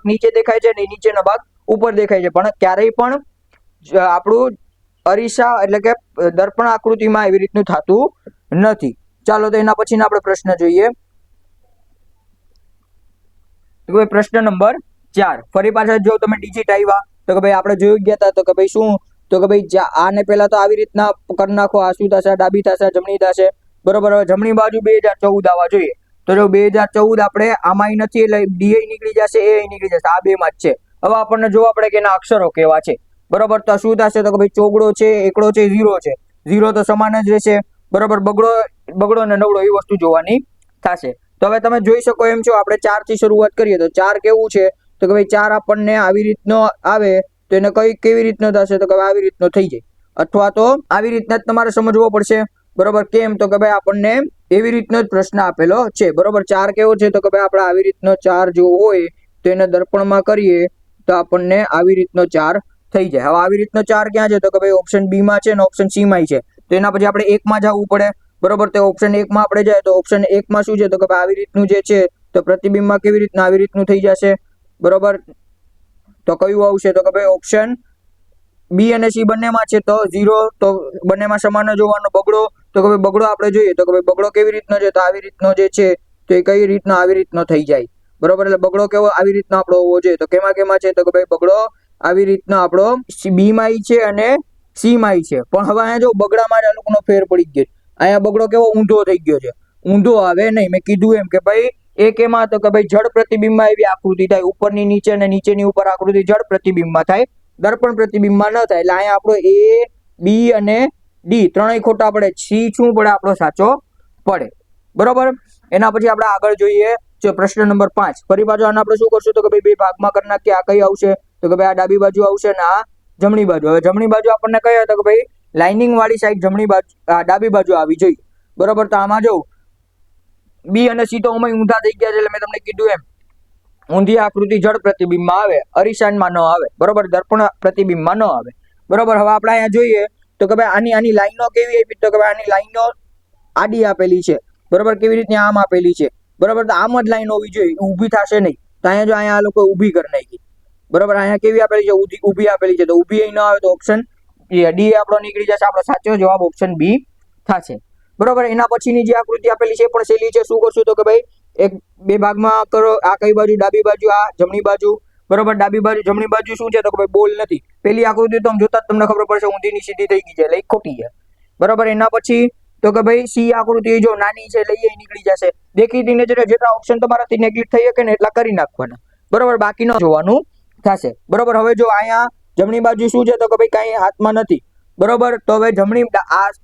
Speaker 1: નીચે દેખાય છે અને નીચેનો ભાગ ઉપર દેખાય છે. પણ ક્યારેય પણ આપણું અરીસા એટલે કે દર્પણ આકૃતિમાં એવી રીતનું થતું નથી. ચાલો તો એના પછીના આપણે પ્રશ્ન જોઈએ. તો ભાઈ પ્રશ્ન નંબર 4. ફરી પાછા જો તમે ડિજિટ આવ્યા તો કે ભાઈ આપણે જોઈ ગયા હતા તો કે ભાઈ શું, તો કે ભાઈ આને પહેલા તો આવી રીતના કરી નાખો, આ શું થશે, ડાબી થશે, જમણી થશે, બરોબર. હવે જમણી બાજુ 2014 આવવા જોઈએ. તો જો 2014 આપણે આમાં નથી એટલે ડી નીકળી જશે, એ નીકળી જશે, આ બે માં જ છે. હવે આપણને જોવા પડે કે એના અક્ષરો કેવા છે, બરોબર. તો શું થશે તો કે ભાઈ ચોગડો છે, એકડો છે, ઝીરો છે. ઝીરો તો સમાન જ રહેશે, બરોબર. બગડો અને નવડો એ વસ્તુ જોવાની થશે. તો હવે તમે જોઈ શકો એમ છો, આપણે 4 થી શરૂઆત કરીએ તો 4 કેવું છે તો કે ભાઈ 4 આપણને આવી રીતનો આવે તો એને કેવી રીતનો થશે તો કે આવી રીતનો થઈ જાય, અથવા તો આવી રીતના જ તમારે સમજવો પડશે, બરોબર. કેમ તો કે ભાઈ આપણને એવી રીતનો જ પ્રશ્ન આપેલો છે, બરોબર. 4 કેવો છે તો કે ભાઈ આપણે આવી રીતનો 4 જો હોય તો એને દર્પણમાં કરીએ તો આપણને આવી રીતનો 4 થઈ જાય. હવે આવી રીતનો 4 ક્યાં છે તો કે ભાઈ ઓપ્શન બી માં છે ને ઓપ્શન સી માં છે. તો એના પછી આપણે 1 માં જવું પડે, બરોબર. તો ઓપ્શન 1 માં આપણે જાય તો ઓપ્શન 1 માં શું છે તો કે ભાઈ આવી રીતનું જે છે તો પ્રતિબિંબમાં કેવી રીતના આવી રીતનું થઈ જશે, બરોબર. તો કયું આવશે તો કે ભાઈ ઓપ્શન બી અને સી બંનેમાં છે તો 0, તો બંનેમાં સમાન જ હોવાનો. બગડો તો કે ભાઈ બગડો આપણે જોઈએ તો કે ભાઈ બગડો કેવી રીતનો છે તો આવી રીતનો જે છે તો એ કઈ રીતનો આવી રીતનો થઈ જાય, બરોબર. એટલે બગડો કેવો આવી રીતનો આપણો હોવો જોઈએ. તો કેમાં છે તો કે ભાઈ બગડો આવી રીતનો આપણો બી માં છે અને સી માં છે. પણ હવે અહીંયા જો બગડામાં જ આ લોકોનો ફેર પડી ગયો. અહીંયા બગડો કેવો ઊંધો થઈ ગયો છે, ઊંધો આવે નહીં. મેં કીધું એમ કે ભાઈ એક એમાં તો કે ભાઈ જળ પ્રતિબિંબમાં એવી આકૃતિ થાય, ઉપરની નીચે અને નીચેની ઉપર આકૃતિ જળ પ્રતિબિંબમાં થાય, દર્પણ પ્રતિબિંબમાં ન થાય. એટલે અહીંયા આપણો એ, બી અને ડી ત્રણેય ખોટા પડે, સી શું પડે આપણો સાચો પડે, બરોબર. એના પછી આપણે આગળ જોઈએ પ્રશ્ન નંબર 5. ફરી પાછો આને આપણે શું કરશું તો કે ભાઈ બે ભાગમાં કરી નાખીએ. આ કઈ આવશે તો કે ભાઈ આ ડાબી બાજુ આવશે ને આ જમણી બાજુ. હવે જમણી બાજુ આપણને કઈ હતો કે ભાઈ લાઇનિંગ વાળી સાઈડ જમણી બાજુ, ડાબી બાજુ આવી જોઈએ, બરોબર. તો આમાં જો બી અને સી તો અમે ઊંધા થઈ ગયા છે, એટલે મેં તમને કીધું એમ ઊંધી આકૃતિ જળ પ્રતિબિંબમાં આવે, અરીસાનમાં ન આવે, બરોબર. દર્પણ પ્રતિબિંબમાં ન આવે, બરોબર. હવે આપણે અહીંયા જોઈએ તો કે ભાઈ આની લાઈનો કેવી આપી તો કે ભાઈ આની લાઈનો આડી આપેલી છે, બરોબર. કેવી રીતની આમ આપેલી છે, બરોબર. તો આમ જ લાઈન હોવી જોઈએ, ઊભી થશે નહીં. તો અહીંયા આ લોકો ઊભી કરી નાખી, બરોબર. અહીંયા કેવી આપેલી છે ઊભી આપેલી છે, તો ઊભી અહીં ન આવે તો ઓપ્શન ડી આપણો નીકળી જશે. આપણો સાચો જવાબ ઓપ્શન બી થશે, બરોબર. એના પછીની જે આકૃતિ આપેલી છે પણ સહેલી છે. શું કરશું તો કે ભાઈ એક બે ભાગમાં કરો. આ કઈ બાજુ ડાબી બાજુ, આ જમણી બાજુ, બરોબર. ડાબી બાજુ જમણી બાજુ શું છે તો કે ભાઈ બોલ નથી. પેલી આકૃતિ તો જોતા જ તમને ખબર પડશે ઊંધીની સીધી થઈ ગઈ છે એટલે ખોટી છે, બરોબર. એના પછી તો કે ભાઈ સી આકૃતિ જો નાની છે એટલે એ નીકળી જશે. દેખીતી નજરે જેટલા ઓપ્શન તમારાથી નેગ્લેક્ટ થઈ શકે ને એટલા કરી નાખવાના, બરોબર. બાકી ન જોવાનું થશે, બરોબર. હવે જો અહીંયા જમણી બાજુ શું છે તો કે ભાઈ કાંઈ હાથમાં નથી, બરોબર. તો હવે જમણી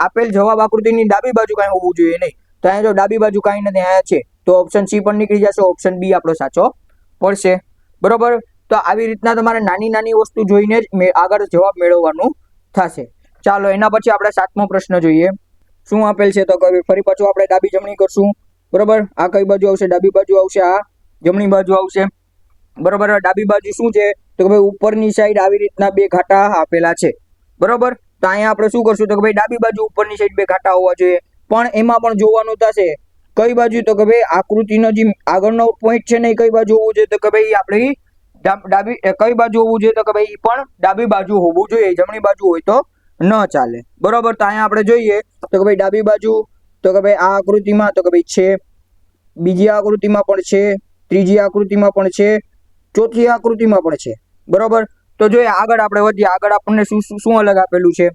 Speaker 1: આપેલ જવાબ આકૃતિની ડાબી બાજુ કાંઈ હોવું જોઈએ નહીં. તો અહીંયા જો ડાબી બાજુ કાંઈ નથી, અહીંયા છે, તો ઓપ્શન સી પણ નીકળી જશે. ઓપ્શન બી આપણો સાચો પડશે, બરોબર. તો આવી રીતના તમારે નાની નાની વસ્તુ જોઈને જ આગળ જવાબ મેળવવાનું થશે. ચાલો એના પછી આપણે 7મો પ્રશ્ન જોઈએ. શું આપેલ છે તો ફરી પાછું આપણે ડાબી જમણી કરશું, બરોબર. આ કઈ બાજુ આવશે, ડાબી બાજુ આવશે, આ જમણી બાજુ આવશે, બરોબર. ડાબી બાજુ શું છે તો કે ભાઈ ઉપરની સાઈડ આવી રીતના બે ઘાટા આપેલા છે, બરોબર. તો અહીંયા આપણે શું કરશું તો કે ભાઈ ડાબી બાજુ ઉપરની સાઈડ બે ઘાટા હોવા જોઈએ. પણ એમાં પણ જોવાનું થશે કઈ બાજુ તો કે ભાઈ આકૃતિનો જે આગળનો પોઈન્ટ છે ને એ કઈ બાજુ હોવું જોઈએ તો કે ભાઈ આપણી ડાબી કઈ બાજુ હોવું જોઈએ તો કે ભાઈ પણ ડાબી બાજુ હોવું જોઈએ, જમણી બાજુ હોય તો ન ચાલે, બરોબર. તો અહીંયા આપણે જોઈએ તો કે ભાઈ ડાબી બાજુ તો કે ભાઈ આ આકૃતિમાં તો કે ભાઈ છે, બીજી આકૃતિમાં પણ છે, ત્રીજી આકૃતિમાં પણ છે, ચોથી આકૃતિમાં પણ છે, બરોબર. તો જોઈએ આગળ આપણે વધીએ. આગળ આપણને શું અલગ આપેલું છે,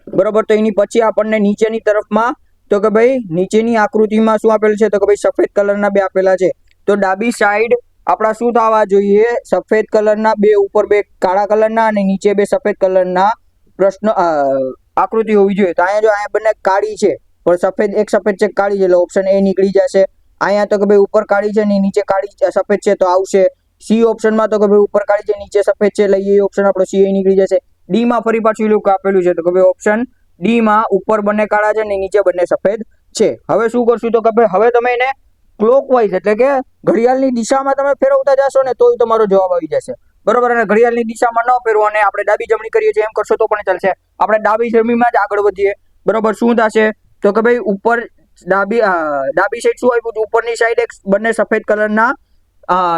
Speaker 1: બરોબર. તો એની પછી આપણને નીચેની તરફમાં તો કે ભાઈ નીચેની આકૃતિમાં શું આપેલું છે તો કે ભાઈ સફેદ કલરના બે આપેલા છે. તો ડાબી સાઈડ આપણા શું થવા જોઈએ, સફેદ કલરના બે, ઉપર બે કાળા કલરના અને નીચે બે સફેદ કલરના પ્રશ્ન આકૃતિ હોવી જોઈએ. તો અહીંયા બંને કાળી છે પણ સફેદ, એક સફેદ છે કાળી છે એટલે ઓપ્શન એ નીકળી જશે. અહીંયા તો કે ભાઈ ઉપર કાળી છે ને નીચે કાળી સફેદ છે તો આવશે સી ઓપ્શનમાં. તો કે ભાઈ ઉપર કાળી છે નીચે સફેદ છે એટલે એ ઓપ્શન આપણો સી નીકળી જશે. ડી માં ફરી પાછું એવું આપેલું છે તો કે ભાઈ ઓપ્શન ડી માં ઉપર બંને કાળા છે ને નીચે બંને સફેદ છે. હવે શું કરશું તો કે ભાઈ હવે તમે એને ક્લોકવાઇઝ એટલે કે ઘડિયાળની દિશામાં તમે ફેરવતા જશો ને તોય તમારો જવાબ આવી જશે, બરોબર. અને ઘડિયાળની દિશામાં ન ફેરવો અને આપણે ડાબી જમણી કરીએ છીએ એમ કરશો તો પણ ચાલશે. આપણે ડાબી જમણીમાં જ આગળ વધીએ, બરોબર. શું થશે તો કે ભાઈ ઉપર ડાબી સાઈડ શું આપ્યું હતું, ઉપરની સાઈડ એક બંને સફેદ કલરના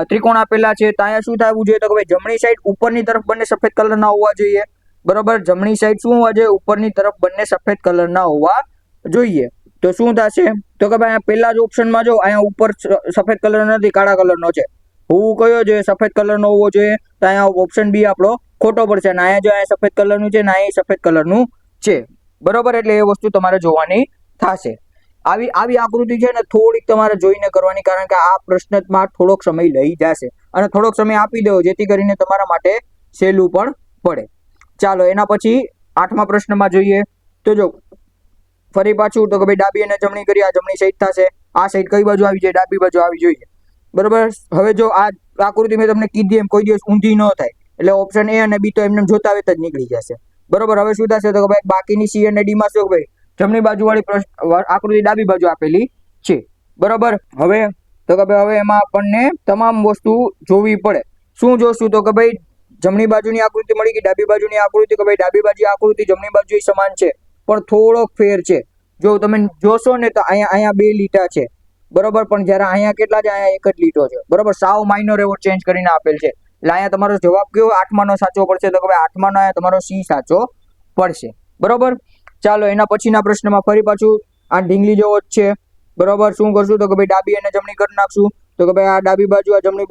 Speaker 1: ત્રિકોણ આપેલા છે. તો અહીંયા શું થવું જોઈએ તો કે ભાઈ જમણી સાઈડ ઉપરની તરફ બંને સફેદ કલરના હોવા જોઈએ, બરોબર. જમણી સાઈડ શું હોવા જોઈએ, ઉપરની તરફ બંને સફેદ કલરના હોવા જોઈએ. તો શું થશે તો કે ભાઈ પહેલા જ ઓપ્શનમાં જો અહીંયા ઉપર સફેદ કલર નથી, કાળા કલરનો છે. હોવું કયો જોઈએ? સફેદ કલરનો હોવો જોઈએ. તો અહીંયા ઓપ્શન બી આપણો ખોટો પડશે. અને અહીંયા જો અહીંયા સફેદ કલરનું છે ને અહીંયા સફેદ કલરનું છે, બરોબર. એટલે એ વસ્તુ તમારે જોવાની થશે. આવી આકૃતિ છે ને થોડીક તમારે જોઈને કરવાની, કારણ કે આ પ્રશ્નમાં થોડોક સમય લઈ જશે અને થોડોક સમય આપી દો જેથી કરીને તમારા માટે સહેલું પણ પડે. ચાલો એના પછી 8મા પ્રશ્નમાં જોઈએ. તો જો ફરી પાછું તો કે ભાઈ ડાબી અને જમણી કરી, આ જમણી સાઈડ થશે. આ સાઈડ કઈ બાજુ આવી જાય? ડાબી બાજુ આવી જોઈએ, બરોબર. હવે જો આ આકૃતિ મેં તમને કીધી એમ કોઈ દિવસ ઊંધી ન થાય, એટલે ઓપ્શન એ અને બી તો એમને જોતા આવે જ નીકળી જશે, બરોબર. હવે શું થશે તો કે ભાઈ બાકીની સી અને ડી માં શું ભાઈ જમણી બાજુ વાળી આકૃતિ ડાબી બાજુ આપેલી છે, બરોબર. હવે તો કે ભાઈ હવે એમાં આપણને તમામ વસ્તુ જોવી પડે. શું જોશું તો કે ભાઈ જમણી બાજુની આકૃતિ મળી ગઈ, ડાબી બાજુની આકૃતિ, કે ભાઈ ડાબી બાજુ આકૃતિ જમણી બાજુ સમાન છે પણ થોડોક ફેર છે. જો તમે જોશો ને તો અહીંયા 2 લીટા છે, બરોબર. પણ જ્યારે અહીંયા કેટલા છે? અહીંયા એક જ લીટો છે, બરોબર. સાવ માઇનર એવો ચેન્જ કરીને આપેલ છે. એટલે અહીંયા તમારો જવાબ કયો 8માનો સાચો પડશે તો કે ભાઈ 8માનો અહીંયા તમારો સી સાચો પડશે, બરોબર. ચાલો એના પછીના પ્રશ્નમાં ફરી પાછું આ ઢીંગલી જેવો જ છે, બરોબર. શું કરશું તો કે ભાઈ ડાબી અને જમણી કરી નાખશું. તો કે ભાઈ આ ડાબી બાજુ, આ જમણી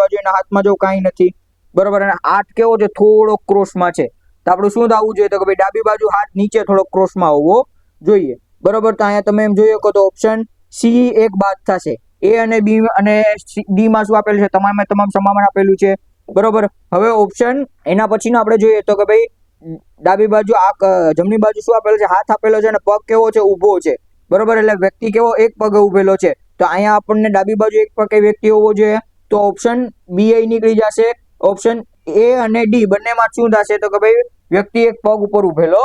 Speaker 1: બાજુ એના હાથમાં જો કાંઈ નથી, બરોબર. અને હાથ કેવો છે? થોડો ક્રોસમાં છે. તો આપણું શું થવું જોઈએ તો કે ભાઈ ડાબી બાજુ હાથ નીચે થોડો ક્રોસમાં હોવો જોઈએ, બરોબર. તો અહીંયા તમે એમ જોઈ શકો તો ઓપ્શન સી એક બાદ થશે. એ અને બી અને ડી માં શું આપેલું છે? તમામ સમાન આપેલું છે, બરોબર. હવે ઓપ્શન એના પછીનો આપણે જોઈએ તો કે ભાઈ ડાબી બાજુ જમણી બાજુ શું આપેલું છે? હાથ આપેલો છે અને પગ કેવો છે? ઊભો છે, બરોબર. એટલે વ્યક્તિ કેવો? એક પગે ઉભેલો છે. તો અહીંયા આપણને ડાબી બાજુ એક પગે વ્યક્તિ હોવો જોઈએ. તો ઓપ્શન બી એ નીકળી જશે. ઓપ્શન એ અને ડી બંનેમાં શું થશે તો કે ભાઈ વ્યક્તિ એક પગ ઉપર ઉભેલો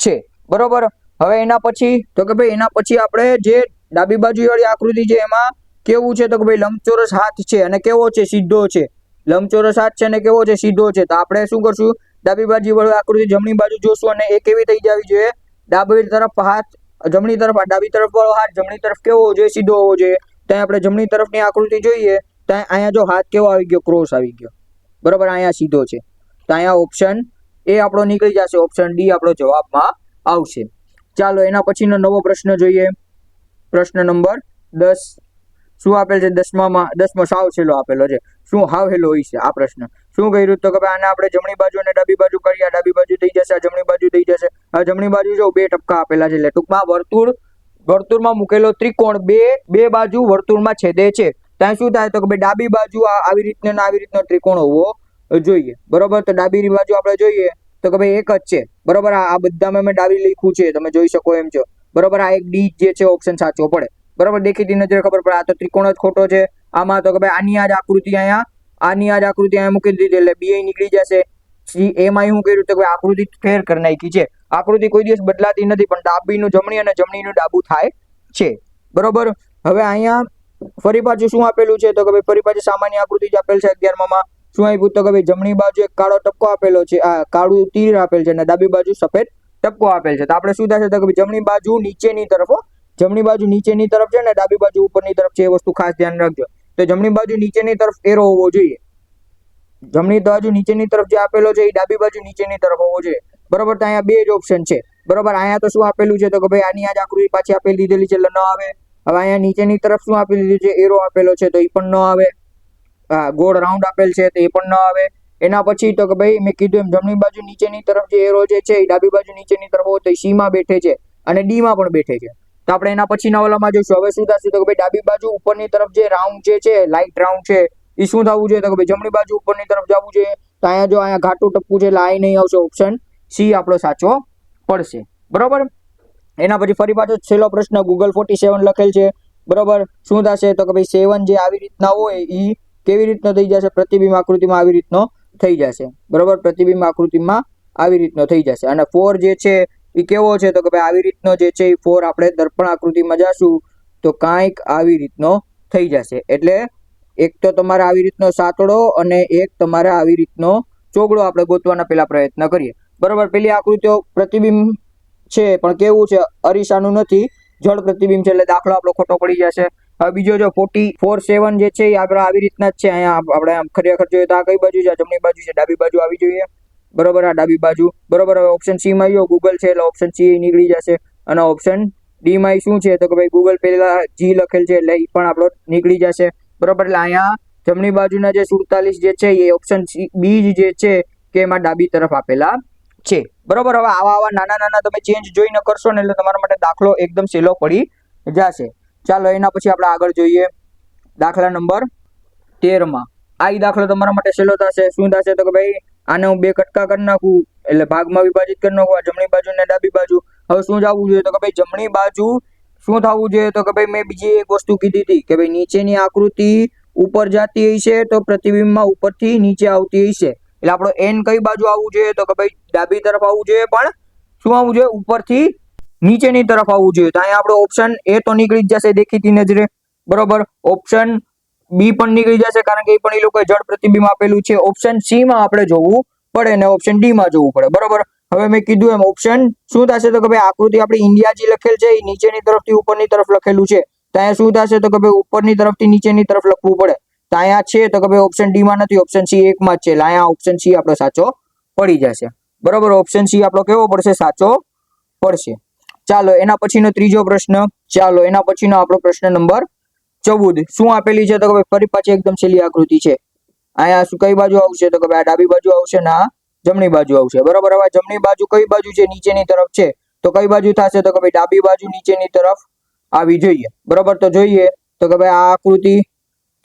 Speaker 1: છે, બરોબર. હવે એના પછી તો કે ભાઈ એના પછી આપણે જે ડાબી બાજુ વાળી આકૃતિ છે એમાં કેવું છે તો કે ભાઈ લંબચોરસ હાથ છે અને કેવો છે? સીધો છે. લંબચોરસ હાથ છે અને કેવો છે? સીધો છે. તો આપણે શું કરશું? ડાબી બાજુ વાળી આકૃતિ જમણી બાજુ જોશું અને એ કેવી થઈ જવી જોઈએ? ડાબી તરફ હાથ જમણી તરફ, ડાબી તરફ વાળો હાથ જમણી તરફ કેવો હોવો જોઈએ? સીધો હોવો જોઈએ. ત્યાં આપણે જમણી તરફની આકૃતિ જોઈએ, ત્યાં અહીંયા જો હાથ કેવો આવી ગયો? ક્રોસ આવી ગયો, બરોબર. અહીંયા સીધો છે. તો અહીંયા ઓપ્શન એ આપણો નીકળી જશે. ઓપ્શન ડી આપણો જવાબમાં આવશે. ચાલો એના પછીનો નવો પ્રશ્ન જોઈએ. પ્રશ્ન નંબર 10 શું આપેલ છે? 10મો સાવ છેલ્લો આપેલો છે. શું હાવ હેલો હોય છે આ પ્રશ્ન? શું કર્યું તો કે ભાઈ આને આપણે જમણી બાજુ અને ડાબી બાજુ કરીએ. ડાબી બાજુ થઈ જશે, આ જમણી બાજુ થઈ જશે. આ જમણી બાજુ જો 2 ટપકા આપેલા છે, એટલે ટૂંકમાં વર્તુળમાં મૂકેલો ત્રિકોણ બે બાજુ વર્તુળમાં છેદે છે. ત્યાં શું થાય તો કે ભાઈ ડાબી બાજુ આવી રીતનો ત્રિકોણ હોવો જોઈએ, બરોબર. તો ડાબી બાજુ આપણે જોઈએ તો કે ભાઈ એક જ છે, બરોબર. આ બધામાં મેં ડાબી લખ્યું છે, તમે જોઈ શકો એમ છો, બરોબર. આ એક ડી જે છે ઓપ્શન સાચો પડે, બરોબર. દેખીતી નજરે ખબર પડે આ તો ત્રિકોણ જ ખોટો છે. આમાં તો કે ભાઈ આની આ જ આકૃતિ અહીંયા મૂકી દીધી એટલે બી નીકળી જશે. સી એમાં શું કર્યું તો કે આકૃતિ ફેર કરી નાખી છે. આકૃતિ કોઈ દિવસ બદલાતી નથી, પણ ડાબીનું જમણી અને જમણીનું ડાબું થાય છે, બરોબર. હવે અહીંયા ફરી પાછું શું આપેલું છે તો કે ભાઈ ફરી પાછું સામાન્ય આકૃતિ જ આપેલ છે. 11માં શું આપ્યું તો કે ભાઈ જમણી બાજુ એક કાળો ટપકો આપેલો છે, આ કાળું તીર આપેલ છે અને ડાબી બાજુ સફેદ ટપકો આપેલ છે. તો આપણે શું થશે તો કે જમણી બાજુ નીચેની તરફ છે ને ડાબી બાજુ ઉપરની તરફ છે, એ વસ્તુ ખાસ ધ્યાન રાખજો. તો જમણી બાજુ નીચેની તરફ એરો હોવો જોઈએ. જમણી બાજુ નીચેની તરફ જે આપેલો છે એ ડાબી બાજુ નીચેની તરફ હોવો જોઈએ, બરોબર. તો અહીંયા 2 જ ઓપ્શન છે, બરોબર. અહીંયા તો શું આપેલું છે તો કે ભાઈ આની આ જ આકૃતિ પાછી આપેલી દીધેલી છે એટલે ન આવે. હવે અહીંયા નીચેની તરફ શું આપી દીધું છે? એરો આપેલો છે, તો એ પણ ન આવે. ગોળ રાઉન્ડ આપેલ છે તો એ પણ ન આવે. એના પછી તો કે ભાઈ મેં કીધું એમ જમણી બાજુ નીચેની તરફ જે એરો જે છે એ ડાબી બાજુ નીચેની તરફ હોય તો સી માં બેઠે છે અને ડી માં પણ બેઠે છે. તો આપણે એના પછીના ઓલામાં જોઈશું. હવે શું થશે તો કે ભાઈ ડાબી બાજુ ઉપરની તરફ જે રાઉન્ડ જે છે, લાઇટ રાઉન્ડ છે, એ શું થવું જોઈએ તો કે ભાઈ જમણી બાજુ ઉપરની તરફ જવું જોઈએ. તો અહીંયા જો અહીંયા ઘાટું ટપકું છે એટલે આ નહીં આવશે. ઓપ્શન સી આપણો સાચો પડશે, બરોબર. એના પછી ફરી પાછો છેલ્લો પ્રશ્ન Google 47 લખેલ છે, બરોબર. શું થશે તો કે ભાઈ 7 જે આવી રીતના હોય એ કેવી રીતનો થઈ જશે? પ્રતિબિંબ આકૃતિમાં આવી રીતનો થઈ જશે, બરોબર. પ્રતિબિંબ આકૃતિમાં આવી રીતનો થઈ જશે. અને 4 જે છે એ કેવો છે તો કે ભાઈ આવી રીતનો જે છે એ 4 આપણે દર્પણ આકૃતિમાં જશું તો કાંઈક આવી રીતનો થઈ જશે. એટલે એક તો તમારે આવી રીતનો સાતડો અને એક તમારે આવી રીતનો ચોગડો આપણે ગોતવાના પેલા પ્રયત્ન કરીએ, બરોબર. પેલી આકૃતિઓ પ્રતિબિંબ છે પણ કેવું છે? અરીસાનું નથી, જળ પ્રતિબિંબ છે, એટલે દાખલો આપણો ખોટો પડી જશે. હવે બીજો જો 47 જે છે એ આપણે આવી રીતના જ છે. અહીંયા આપણે આમ ખરેખર જોઈએ તો આ કઈ બાજુ છે? જમણી બાજુ છે, ડાબી બાજુ આવી જોઈએ, બરોબર. આ ડાબી બાજુ, બરોબર. હવે ઓપ્શન સી માં ગયો, ગૂગલ છે એટલે ઓપ્શન સી નીકળી જશે અને ઓપ્શન ડી માં શું છે તો કે ભાઈ ગૂગલ પેલા જી લખેલ છે એટલે એ પણ આપણો નીકળી જશે બરોબર. એટલે અહીંયા જમણી બાજુના જે 47 જે છે એ ઓપ્શન બી જે છે કે એમાં ડાબી તરફ આપેલા છે બરોબર. હવે આવા નાના નાના તમે ચેન્જ જોઈને કરશો ને એટલે તમારા માટે દાખલો એકદમ સહેલો પડી જશે. ચાલો એના પછી આપણે આગળ જોઈએ દાખલા નંબર 13 માં. આ દાખલો તમારા માટે સહેલો થશે. શું થશે તો કે ભાઈ આને હું 2 કટકા કરી નાખું એટલે ભાગમાં વિભાજિત કરી નાખું, જમણી બાજુ ને ડાબી બાજુ. હવે શું જવું જોઈએ તો કે ભાઈ જમણી બાજુ શું થવું જોઈએ તો કે ભાઈ મેં બીજી એક વસ્તુ કીધી હતી કે ભાઈ નીચેની આકૃતિ ઉપર જતી હશે તો પ્રતિબિંબમાં ઉપરથી નીચે આવતી હશે એટલે આપણો એન કઈ બાજુ આવવું જોઈએ તો કે ભાઈ ડાબી તરફ આવવું જોઈએ, પણ શું આવવું જોઈએ ઉપરથી નીચેની તરફ આવવું જોઈએ. તો અહીંયા આપણો ઓપ્શન એ તો નીકળી જ જશે દેખીતી નજરે બરોબર. ઓપ્શન બી પણ નીકળી જશે કારણ કે એ પણ એ લોકોએ જળ પ્રતિબિંબ આપેલું છે. ઓપ્શન સી માં આપણે જોવું પડે અને ઓપ્શન ડી માં જોવું પડે બરોબર. હવે મેં કીધું એમ ઓપ્શન શું થશે તો કે ભાઈ આકૃતિ આપણી ઇન્ડિયા જે લખેલ છે એ નીચેની તરફથી ઉપરની તરફ લખેલું છે તો અહીંયા શું થશે તો કે ભાઈ ઉપરની તરફથી નીચેની તરફ લખવું પડે. તો અહીંયા છે તો કે ભાઈ ઓપ્શન ડી માં નથી, ઓપ્શન સી 1 માં જ છે એટલે અહીંયા ઓપ્શન સી આપણો સાચો પડી જશે બરોબર. ઓપ્શન સી આપણો કેવો પડશે? સાચો પડશે. ચાલો એના પછીનો ત્રીજો પ્રશ્ન. ચાલો એના પછીનો આપણો પ્રશ્ન નંબર 14 શું આપેલી છે તો કે ભાઈ ફરી પાછી એકદમ સહેલી આકૃતિ છે. અહીંયા શું કઈ બાજુ આવશે તો કે ભાઈ આ ડાબી બાજુ આવશે ને આ જમણી બાજુ આવશે બરોબર. હવે જમણી બાજુ કઈ બાજુ છે? નીચેની તરફ છે તો કઈ બાજુ થશે તો કે ભાઈ ડાબી બાજુ નીચેની તરફ આવી જોઈએ બરોબર. તો જોઈએ તો કે ભાઈ આ આકૃતિ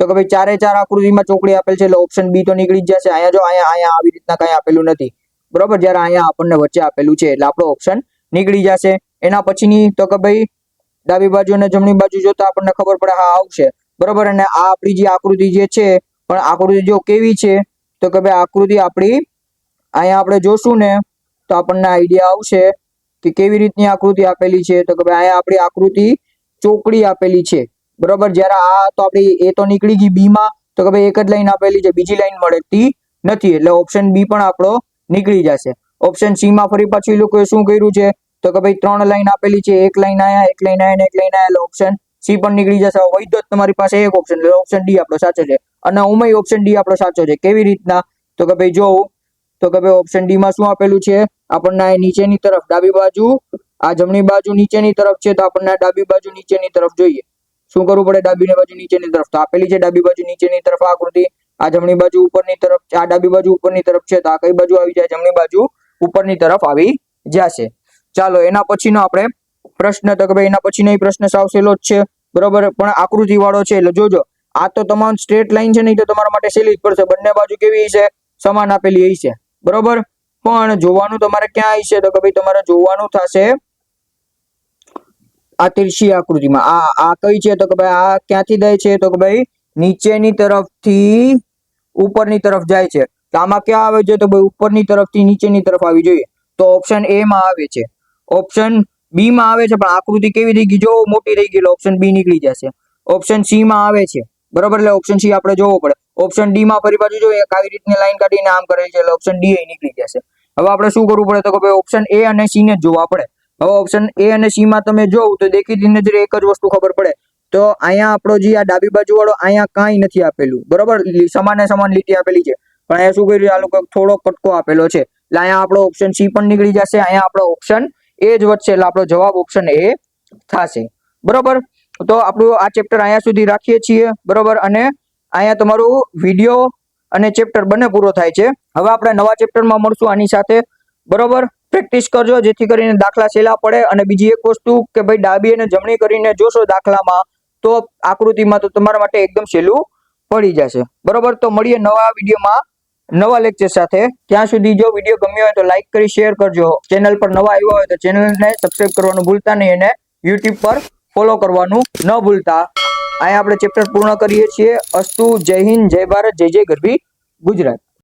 Speaker 1: તો કે ભાઈ 4 આકૃતિમાં ચોકડી આપેલ છે એટલે ઓપ્શન બી તો નીકળી જ જશે. અહીંયા જો અહીંયા આવી રીતના કઈ આપેલું નથી બરોબર, જ્યારે અહીંયા આપણને વચ્ચે આપેલું છે એટલે આપણો ઓપ્શન નીકળી જશે. એના પછીની તો કે ભાઈ ડાબી બાજુ અને જમણી બાજુ જોતા આપણને ખબર પડે હા આવશે બરોબર. અને આ આપણી જે આકૃતિ જે છે પણ આકૃતિ જો કેવી છે તો કે ભાઈ આકૃતિ આપણી અહીંયા આપણે જોશું ને તો આપણને આઈડિયા આવશે કે કેવી રીતની આકૃતિ આપેલી છે તો કે ભાઈ અહીંયા આપણી આકૃતિ ચોકડી આપેલી છે બરોબર. જ્યારે આ તો આપણી એ તો નીકળી ગઈ બી માં તો કે ભાઈ એક જ લાઈન આપેલી છે, બીજી લાઈન મળતી નથી એટલે ઓપ્શન બી પણ આપણો નીકળી જશે. ઓપ્શન સી માં ફરી પાછું એ લોકોએ શું કર્યું છે તો કે ભાઈ 3 લાઈન આપેલી છે, એક લાઈન આયા, એક લાઈન આયા ને એક લાઈન આયા એટલે ઓપ્શન સી પણ નીકળી જશે. વૈધ જ તમારી પાસે એક ઓપ્શન એટલે ઓપ્શન ડી આપણો સાચો છે અને ઉમય ઓપ્શન ડી આપણો સાચો છે. કેવી રીતના તો કે ભાઈ જોવું તો કે ભાઈ ઓપ્શન ડી માં શું આપેલું છે આપણને નીચેની તરફ ડાબી બાજુ, આ જમણી બાજુ નીચેની તરફ છે તો આપણને ડાબી બાજુ નીચેની તરફ જોઈએ. શું કરવું પડે? ડાબી બાજુ નીચેની તરફ. તો આપેલી છે ડાબી બાજુ નીચેની તરફ આકૃતિ, આ જમણી બાજુ ઉપરની તરફ, આ ડાબી બાજુ ઉપરની તરફ છે તો આ કઈ બાજુ આવી જાય? જમણી બાજુ ઉપરની તરફ આવી જશે. ચાલો એના પછીનો આપણે પ્રશ્ન તો કે ભાઈ એના પછીનો પ્રશ્ન સાવ સહેલો જ છે બરોબર, પણ આકૃતિ વાળો છે એટલે જોજો. આ તો તમામ સ્ટ્રેટ લાઈન છે ને તો તમારા માટે સહેલી જ પડશે. બંને બાજુ કેવી હશે? સમાન આપેલી હશે બરોબર. પણ જોવાનું તમારે ક્યાં હશે તો કે ભાઈ તમારે જોવાનું થશે આ તિરછી આકૃતિમાં. આ કઈ છે તો કે ભાઈ આ ક્યાંથી જાય છે તો કે ભાઈ નીચેની તરફથી ઉપરની તરફ જાય છે. તો આમાં ક્યાં આવે છે તો ભાઈ ઉપરની તરફથી નીચેની તરફ આવી જોઈએ તો ઓપ્શન એ માં આવે છે. ઓપ્શન બી માં આવે છે પણ આકૃતિ કેવી થઈ ગઈ? જો મોટી થઈ ગઈ એટલે ઓપ્શન બી નીકળી જશે. ઓપ્શન સી માં આવે છે બરોબર એટલે ઓપ્શન સી આપણે જોવો પડે. ઓપ્શન ડી માં ફરી પાછું જોઈએ આવી રીતની લાઈન કાઢીને આમ કરેલ છે એટલે ઓપ્શન ડી નીકળી જશે. હવે આપણે શું કરવું પડે તો કે ભાઈ ઓપ્શન એ અને સી ને જોવા પડે. હવે ઓપ્શન એ અને સી માં તમે જોવ તો દેખીતી નજરે એક જ વસ્તુ ખબર પડે તો અહીંયા આપણો જે આ ડાબી બાજુ વાળો અહીંયા કાંઈ નથી આપેલું બરોબર, સમાને સમાન લીટી આપેલી છે પણ અહીંયા શું કર્યું? આ લોકો થોડો કટકો આપેલો છે એટલે અહીંયા આપણો ઓપ્શન સી પણ નીકળી જશે. અહીંયા આપણો ઓપ્શન એ જ વધશે એટલે આપણો જવાબ ઓપ્શન એ થશે બરોબર. તો આપણું આ ચેપ્ટર અહીંયા સુધી રાખીએ છીએ બરોબર. અને અહીંયા તમારું વિડીયો અને ચેપ્ટર બંને પૂરો થાય છે. હવે આપણે નવા ચેપ્ટરમાં મળશું આની સાથે બરોબર. પ્રેક્ટિસ કરજો જેથી કરીને દાખલા સહેલા પડે. અને બીજી એક વસ્તુ કે ભાઈ ડાબી અને જમણી કરીને જોશો દાખલામાં તો આકૃતિમાં તો તમારા માટે એકદમ સહેલું પડી જશે બરોબર. તો મળીએ નવા વિડીયોમાં નવા લેક્ચર સાથે. ત્યાં સુધી જો વિડીયો ગમ્યો હોય તો લાઈક કરી શેર કરજો. ચેનલ પર નવા આવ્યા હોય તો ચેનલને સબસ્ક્રાઇબ કરવાનું ભૂલતા નહીં અને યુટ્યુબ પર ફોલો કરવાનું ન ભૂલતા. અહીંયા આપણે ચેપ્ટર પૂર્ણ કરીએ છીએ. અસ્તુ. જય હિન્દ, જય ભારત, જય જય ગરવી ગુજરાત.